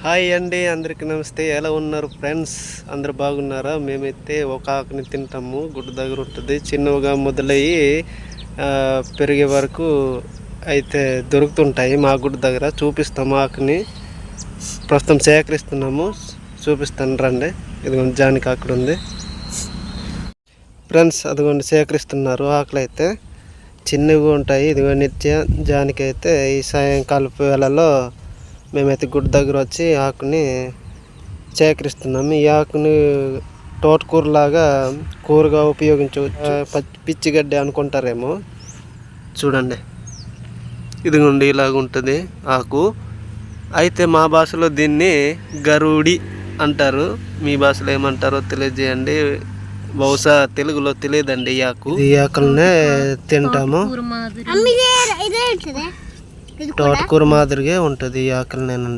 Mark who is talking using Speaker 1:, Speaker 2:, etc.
Speaker 1: Hi అండి, అందరికీ నమస్తే. ఎలా ఉన్నారు ఫ్రెండ్స్? అందరు బాగున్నారా? మేమైతే ఒక ఆకుని తింటాము. గుడ్డు దగ్గర ఉంటుంది. చిన్నగా మొదలయ్యి పెరిగే వరకు అయితే దొరుకుతుంటాయి. మా గుడ్డు దగ్గర చూపిస్తాము. ఆకుని ప్రస్తుతం సేకరిస్తున్నాము. చూపిస్తాను రండి. ఇదిగోండి జానికి ఆకుడు ఉంది ఫ్రెండ్స్. అదిగోండి సేకరిస్తున్నారు. ఆకులు అయితే చిన్నగా ఉంటాయి. ఇదిగోండి జానికి అయితే ఈ సాయంకాలపు వేళలో మేమైతే గుడ్డు దగ్గర వచ్చి ఆకుని సేకరిస్తున్నాము. ఈ ఆకుని తోటకూరలాగా కూరగా ఉపయోగించవచ్చు. పిచ్చిగడ్డి అనుకుంటారేమో. చూడండి, ఇదిగోండి ఇలాగ ఉంటుంది ఆకు. అయితే మా భాషలో దీన్ని గరుడి అంటారు. మీ భాషలో ఏమంటారో తెలియజేయండి. బహుశా తెలుగులో తెలియదండి ఈ ఆకు. ఈ ఆకులనే తింటాము. తోటకూర మాదిరిగా ఉంటుంది ఈ ఆకులనేనండి.